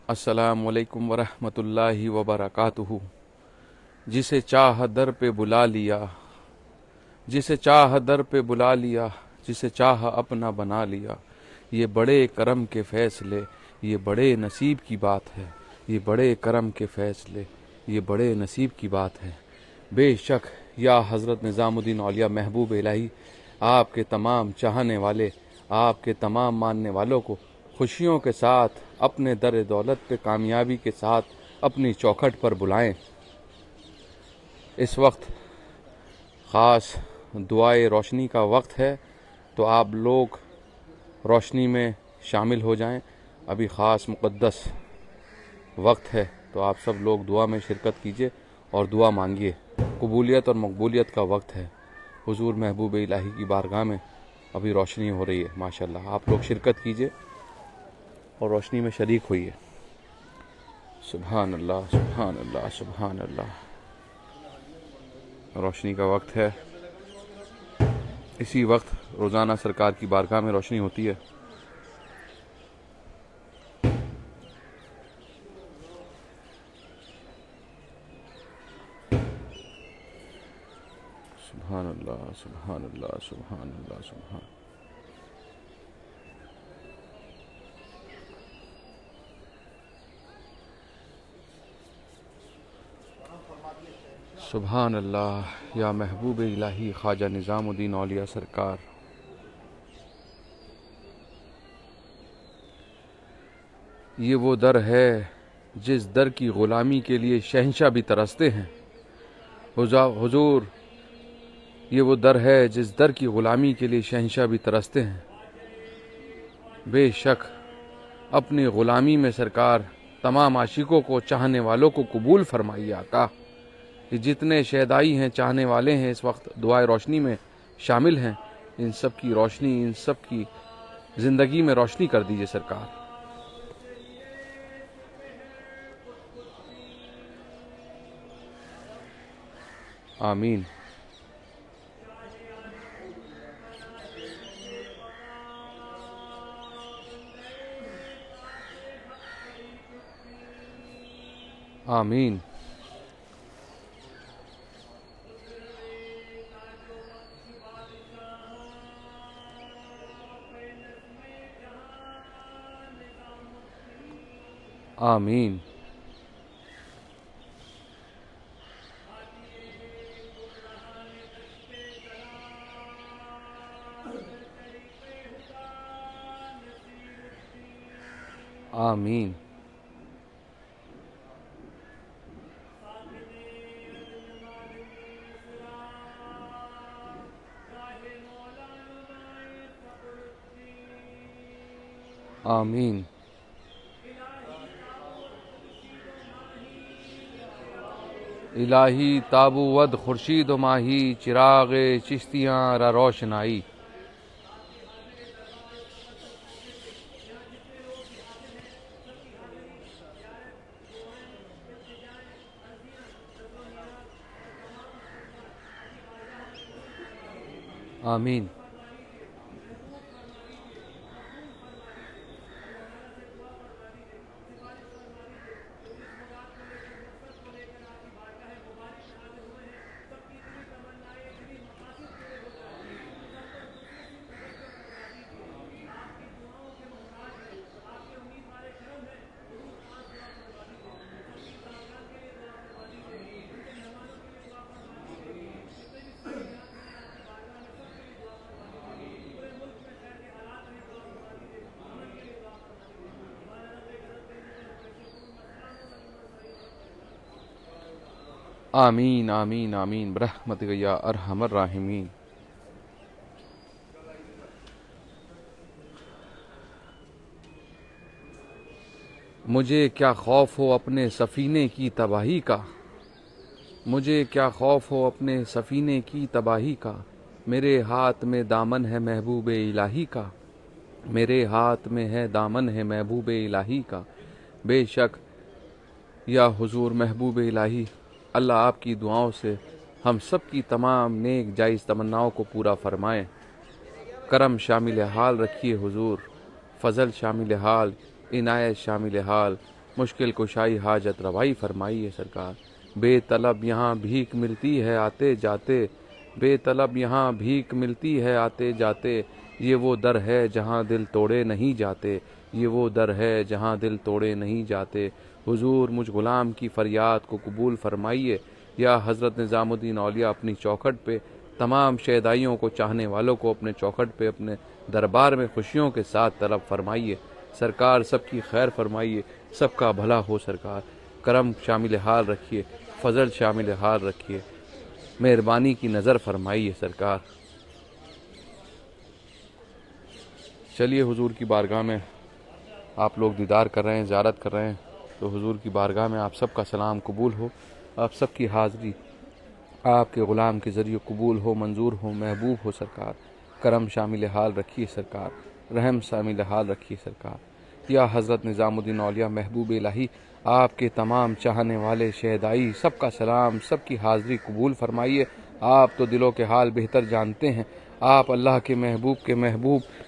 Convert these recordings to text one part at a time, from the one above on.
السلام علیکم ورحمۃ اللہ وبرکاتہ۔ جسے چاہ در پہ بلا لیا، جسے چاہ در پہ بلا لیا، جسے چاہ اپنا بنا لیا، یہ بڑے کرم کے فیصلے، یہ بڑے نصیب کی بات ہے، یہ بڑے کرم کے فیصلے، یہ بڑے نصیب کی بات ہے۔ بے شک یا حضرت نظام الدین اولیاء محبوب الہی آپ کے تمام چاہنے والے، آپ کے تمام ماننے والوں کو خوشیوں کے ساتھ اپنے در دولت پہ کامیابی کے ساتھ اپنی چوکھٹ پر بلائیں۔ اس وقت خاص دعائے روشنی کا وقت ہے، تو آپ لوگ روشنی میں شامل ہو جائیں۔ ابھی خاص مقدس وقت ہے، تو آپ سب لوگ دعا میں شرکت کیجیے اور دعا مانگیے۔ قبولیت اور مقبولیت کا وقت ہے۔ حضور محبوب الہی کی بارگاہ میں ابھی روشنی ہو رہی ہے، ماشاءاللہ۔ آپ لوگ شرکت کیجیے اور روشنی میں شریک ہوئیے۔ سبحان اللہ، سبحان اللہ، سبحان اللہ۔ روشنی کا وقت ہے۔ اسی وقت روزانہ سرکار کی بارگاہ میں روشنی ہوتی ہے۔ سبحان اللہ، سبحان اللہ، سبحان اللہ، سبحان سبحان اللہ۔ یا محبوب الہی خواجہ نظام الدین اولیاء سرکار، یہ وہ در ہے جس در کی غلامی کے لیے شہنشاہ بھی ترستے ہیں۔ حضور، یہ وہ در ہے جس در کی غلامی کے لیے شہنشاہ بھی ترستے ہیں۔ بے شک اپنی غلامی میں سرکار تمام عاشقوں کو، چاہنے والوں کو قبول فرمائیے آقا۔ کہ جتنے شیدائی ہیں، چاہنے والے ہیں، اس وقت دعائے روشنی میں شامل ہیں، ان سب کی روشنی، ان سب کی زندگی میں روشنی کر دیجئے سرکار۔ آمین۔ آمین۔ آمین۔ آمین۔ آمین۔ الہی تاب ود خورشید و ماہی، چراغ چشتیاں را روشنائی۔ آمین۔ آمین، آمین، آمین، برحمتک یا ارحم الراحمین۔ مجھے کیا خوف ہو اپنے سفینے کی تباہی کا، مجھے کیا خوف ہو اپنے سفینے کی تباہی کا، میرے ہاتھ میں دامن ہے محبوب الہی کا، میرے ہاتھ میں ہے دامن ہے محبوب الہی کا۔ بے شک یا حضور محبوب الہی، اللہ آپ کی دعاؤں سے ہم سب کی تمام نیک جائز تمناؤں کو پورا فرمائیں۔ کرم شامل حال رکھیے حضور، فضل شامل حال، عنایت شامل حال، مشکل کشائی حاجت روائی فرمائیے سرکار۔ بے طلب یہاں بھیک ملتی ہے آتے جاتے، بے طلب یہاں بھیک ملتی ہے آتے جاتے، یہ وہ در ہے جہاں دل توڑے نہیں جاتے، یہ وہ در ہے جہاں دل توڑے نہیں جاتے۔ حضور مجھ غلام کی فریاد کو قبول فرمائیے، یا حضرت نظام الدین اولیاء اپنی چوکھٹ پہ تمام شیدائیوں کو چاہنے والوں کو اپنے چوکھٹ پہ اپنے دربار میں خوشیوں کے ساتھ طلب فرمائیے سرکار۔ سب کی خیر فرمائیے، سب کا بھلا ہو سرکار۔ کرم شامل حال رکھیے، فضل شامل حال رکھیے، مہربانی کی نظر فرمائیے سرکار۔ چلیے حضور کی بارگاہ میں آپ لوگ دیدار کر رہے ہیں، زیارت کر رہے ہیں، تو حضور کی بارگاہ میں آپ سب کا سلام قبول ہو، آپ سب کی حاضری آپ کے غلام کے ذریعے قبول ہو، منظور ہو، محبوب ہو سرکار۔ کرم شامل حال رکھیے سرکار، رحم شامل حال رکھیے سرکار۔ یا حضرت نظام الدین اولیاء محبوب الہی، آپ کے تمام چاہنے والے شہدائی سب کا سلام، سب کی حاضری قبول فرمائیے۔ آپ تو دلوں کے حال بہتر جانتے ہیں، آپ اللہ کے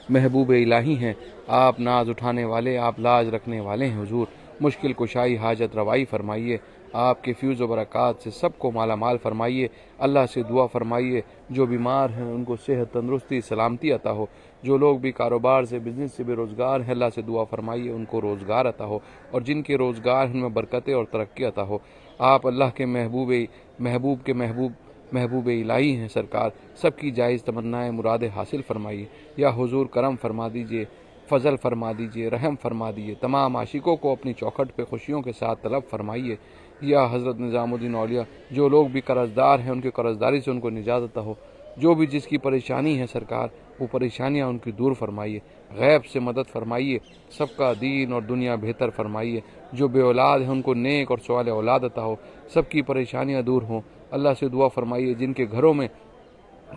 محبوب الہی ہیں، آپ ناز اٹھانے والے، آپ لاج رکھنے والے ہیں حضور۔ مشکل کشائی حاجت روائی فرمائیے، آپ کے فیض و برکات سے سب کو مالا مال فرمائیے۔ اللہ سے دعا فرمائیے جو بیمار ہیں ان کو صحت، تندرستی، سلامتی عطا ہو۔ جو لوگ بھی کاروبار سے، بزنس سے بے روزگار ہیں، اللہ سے دعا فرمائیے ان کو روزگار عطا ہو، اور جن کے روزگار ہیں ان میں برکتیں اور ترقی عطا ہو۔ آپ اللہ کے محبوب الہی ہیں سرکار، سب کی جائز تمنائیں مرادیں حاصل فرمائیے۔ یا حضور کرم فرما دیجئے، فضل فرما دیجئے، رحم فرما دیجئے، تمام عاشقوں کو اپنی چوکھٹ پہ خوشیوں کے ساتھ طلب فرمائیے۔ یا حضرت نظام الدین اولیاء، جو لوگ بھی قرض دار ہیں ان کے قرض داری سے ان کو نجات عطا ہو، جو بھی جس کی پریشانی ہے سرکار وہ پریشانیاں ان کی دور فرمائیے، غیب سے مدد فرمائیے، سب کا دین اور دنیا بہتر فرمائیے۔ جو بے اولاد ہیں ان کو نیک اور سوال اولاد عطا ہو، سب کی پریشانیاں دور ہوں۔ اللہ سے دعا فرمائیے جن کے گھروں میں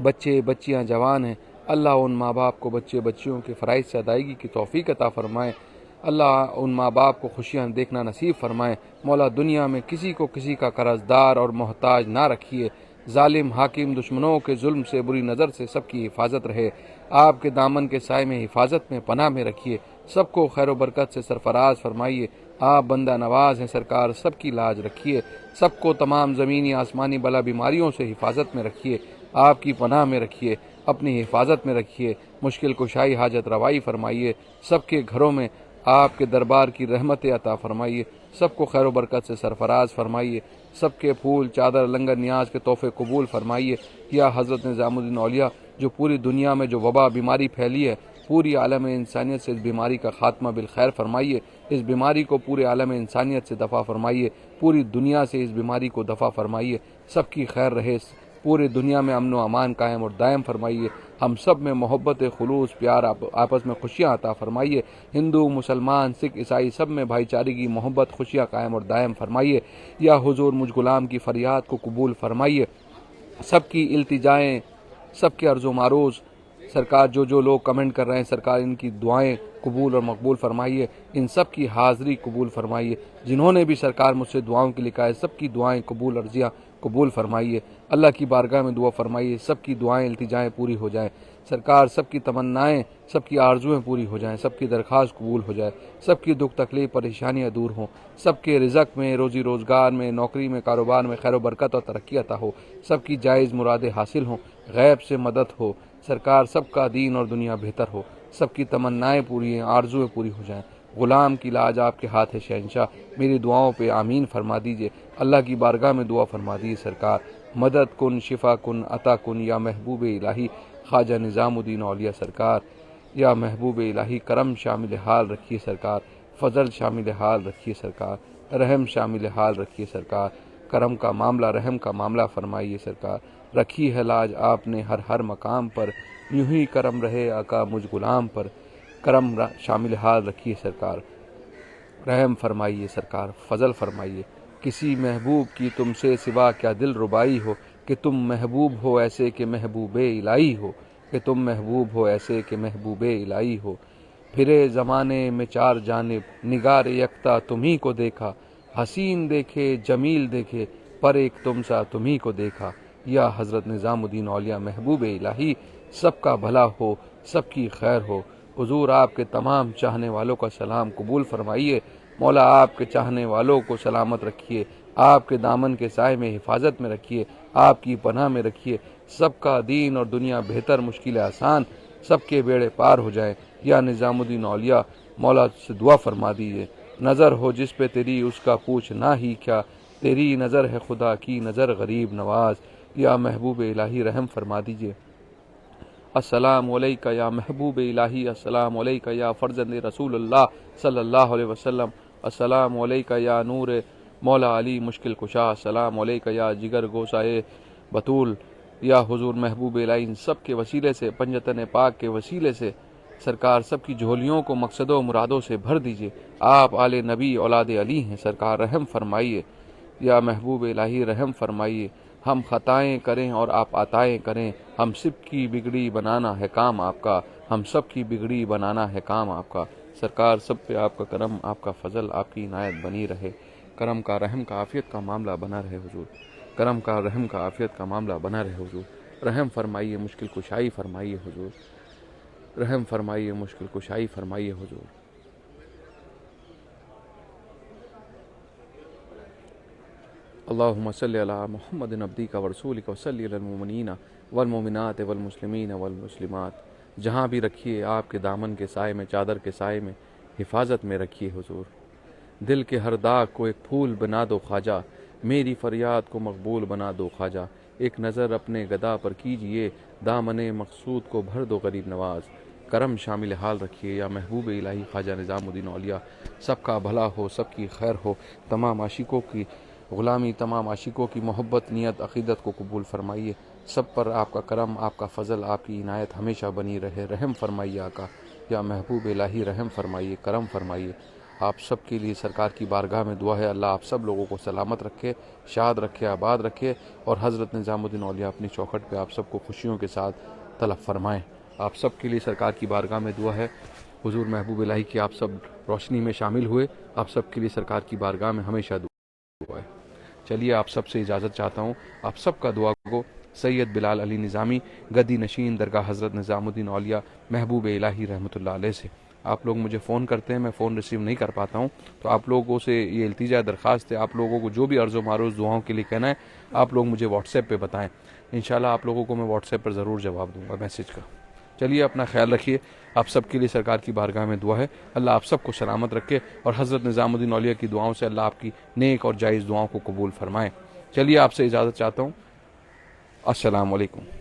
بچے بچیاں جوان ہیں، اللہ ان ماں باپ کو بچے بچیوں کے فرائض سے ادائیگی کی توفیق عطا فرمائے۔ اللہ ان ماں باپ کو خوشیاں دیکھنا نصیب فرمائے۔ مولا دنیا میں کسی کو کسی کا قرض دار اور محتاج نہ رکھیے۔ ظالم حاکم دشمنوں کے ظلم سے، بری نظر سے سب کی حفاظت رہے۔ آپ کے دامن کے سائے میں، حفاظت میں، پناہ میں رکھیے۔ سب کو خیر و برکت سے سرفراز فرمائیے۔ آپ بندہ نواز ہیں سرکار، سب کی لاج رکھیے۔ سب کو تمام زمینی آسمانی بلا بیماریوں سے حفاظت میں رکھیے، آپ کی پناہ میں رکھیے، اپنی حفاظت میں رکھیے۔ مشکل کشائی حاجت روائی فرمائیے، سب کے گھروں میں آپ کے دربار کی رحمت عطا فرمائیے، سب کو خیر و برکت سے سرفراز فرمائیے، سب کے پھول، چادر، لنگر نیاز کے تحفے قبول فرمائیے۔ یا حضرت نظام الدین اولیاء، جو پوری دنیا میں جو وبا بیماری پھیلی ہے، پوری عالم انسانیت سے اس بیماری کا خاتمہ بالخیر فرمائیے، اس بیماری کو پورے عالم انسانیت سے دفع فرمائیے، پوری دنیا سے اس بیماری کو دفع فرمائیے، سب کی خیر رہے، پوری دنیا میں امن و امان قائم اور دائم فرمائیے۔ ہم سب میں محبت، خلوص، پیار، آپس میں خوشیاں عطا فرمائیے۔ ہندو، مسلمان، سکھ، عیسائی سب میں بھائی چارگی، محبت، خوشیاں قائم اور دائم فرمائیے۔ یا حضور مجھ غلام کی فریاد کو قبول فرمائیے، سب کی التجائیں، سب کے عرض و معروض سرکار، جو لوگ کمنٹ کر رہے ہیں سرکار، ان کی دعائیں قبول اور مقبول فرمائیے، ان سب کی حاضری قبول فرمائیے۔ جنہوں نے بھی سرکار مجھ سے دعاؤں کے لکھا ہے، سب کی دعائیں قبول، عرضیاں قبول فرمائیے۔ اللہ کی بارگاہ میں دعا فرمائیے، سب کی دعائیں، التجائیں پوری ہو جائیں سرکار، سب کی تمنائیں، سب کی آرزویں پوری ہو جائیں، سب کی درخواست قبول ہو جائے، سب کی دکھ تکلیف پریشانیاں دور ہوں، سب کے رزق میں، روزی روزگار میں، نوکری میں، کاروبار میں خیر و برکت اور ترقی عطا ہو، سب کی جائز مرادیں حاصل ہوں، غیب سے مدد ہو سرکار، سب کا دین اور دنیا بہتر ہو، سب کی تمنائیں پوری ہیں، آرزویں پوری ہو جائیں۔ غلام کی لاج آپ کے ہاتھ ہے شہنشاہ، میری دعاؤں پہ آمین فرما دیجئے۔ اللہ کی بارگاہ میں دعا فرما دیجئے سرکار، مدد کن، شفا کن، عطا کن یا محبوب الہی خواجہ نظام الدین اولیاء سرکار۔ یا محبوب الہی کرم شامل حال رکھیے سرکار، فضل شامل حال رکھیے سرکار، رحم شامل حال رکھیے سرکار، کرم کا معاملہ، رحم کا معاملہ فرمائیے سرکار۔ رکھی ہے لاج آپ نے ہر مقام پر، یوں ہی کرم رہے آقا مجھ غلام پر، کرم شامل حال رکھیے سرکار، رحم فرمائیے سرکار، فضل فرمائیے۔ کسی محبوب کی تم سے سوا کیا دل ربائی ہو، کہ تم محبوب ہو ایسے کہ محبوب الہی ہو، کہ تم محبوب ہو ایسے کہ محبوب الہی ہو۔ پھرے زمانے میں چار جانب، نگار یکتا تمہیں کو دیکھا، حسین دیکھے، جمیل دیکھے، پر ایک تم سا تمہیں کو دیکھا۔ یا حضرت نظام الدین اولیاء محبوب الہی، سب کا بھلا ہو، سب کی خیر ہو۔ حضور آپ کے تمام چاہنے والوں کا سلام قبول فرمائیے۔ مولا آپ کے چاہنے والوں کو سلامت رکھیے، آپ کے دامن کے سائے میں حفاظت میں رکھیے، آپ کی پناہ میں رکھیے، سب کا دین اور دنیا بہتر، مشکل آسان، سب کے بیڑے پار ہو جائیں۔ یا نظام الدین اولیاء مولا سے دعا فرما دیجیے، نظر ہو جس پہ تیری اس کا پوچھ نہ ہی کیا، تیری نظر ہے خدا کی نظر غریب نواز۔ یا محبوب الہی رحم فرما دیجیے۔ السلام علیکہ یا محبوب الہی، السلام علیکہ یا فرزند رسول اللہ صلی اللہ علیہ وسلم، السلام علیکہ یا نور مولا علی مشکل کشا، السلام علیکہ یا جگر گوسائے بطول۔ یا حضور محبوب الہی ان سب کے وسیلے سے، پنجتن پاک کے وسیلے سے سرکار سب کی جھولیوں کو مقصدوں و مرادوں سے بھر دیجیے۔ آپ آل نبی اولاد علی ہیں، سرکار رحم فرمائیے۔ یا محبوب الہی رحم فرمائیے، ہم خطائیں کریں اور آپ عطائیں کریں، ہم سب کی بگڑی بنانا ہے کام آپ کا، ہم سب کی بگڑی بنانا ہے کام آپ کا۔ سرکار سب پہ آپ کا کرم، آپ کا فضل، آپ کی عنایت بنی رہے، کرم کا رحم کا عافیت کا معاملہ بنا رہے حضور، کرم کا رحم کا عافیت کا معاملہ بنا رہے حضور۔ رحم فرمائیے، مشکل کشائی فرمائیے حضور، رحم فرمائیے، مشکل کشائی فرمائیے حضور۔ اللہم صلی علی محمد عبدیک ورسولک وصلی علی المؤمنین والمؤمنات والمسلمین والمسلمات۔ جہاں بھی رکھیے آپ کے دامن کے سائے میں، چادر کے سائے میں، حفاظت میں رکھیے حضور۔ دل کے ہر داغ کو ایک پھول بنا دو خواجہ، میری فریاد کو مقبول بنا دو خواجہ۔ ایک نظر اپنے گدا پر کیجئے، دامن مقصود کو بھر دو غریب نواز۔ کرم شامل حال رکھیے یا محبوب الہی خواجہ نظام الدین اولیاء۔ سب کا بھلا ہو، سب کی خیر ہو، تمام عاشقوں کی غلامی، تمام عاشقوں کی محبت، نیت، عقیدت کو قبول فرمائیے۔ سب پر آپ کا کرم، آپ کا فضل، آپ کی عنایت ہمیشہ بنی رہے، رحم فرمائیے آقا۔ یا محبوب الہی رحم فرمائیے، کرم فرمائیے۔ آپ سب کے لیے سرکار کی بارگاہ میں دعا ہے، اللہ آپ سب لوگوں کو سلامت رکھے، شاد رکھے، آباد رکھے، اور حضرت نظام الدین اولیاء اپنی چوکھٹ پہ آپ سب کو خوشیوں کے ساتھ طلب فرمائیں۔ آپ سب کے لیے سرکار کی بارگاہ میں دعا ہے، حضور محبوب الہی کی آپ سب روشنی میں شامل ہوئے، آپ سب کے لیے سرکار کی بارگاہ میں ہمیشہ دعا ہے۔ چلیے آپ سب سے اجازت چاہتا ہوں، آپ سب کا دعا کو سید بلال علی نظامی، گدی نشین، درگاہ حضرت نظام الدین اولیاء محبوب الہی رحمۃ اللہ علیہ سے۔ آپ لوگ مجھے فون کرتے ہیں، میں فون ریسیو نہیں کر پاتا ہوں، تو آپ لوگوں سے یہ التجا درخواست ہے، آپ لوگوں کو جو بھی عرض و معروض دعاؤں کے لیے کہنا ہے، آپ لوگ مجھے واٹس ایپ پہ بتائیں، انشاءاللہ آپ لوگوں کو میں واٹس ایپ پر ضرور جواب دوں گا میسج کا۔ چلیے اپنا خیال رکھیے، آپ سب کے لیے سرکار کی بارگاہ میں دعا ہے، اللہ آپ سب کو سلامت رکھے، اور حضرت نظام الدین اولیاء کی دعاؤں سے اللہ آپ کی نیک اور جائز دعاؤں کو قبول فرمائے۔ چلیے آپ سے اجازت چاہتا ہوں، السلام علیکم۔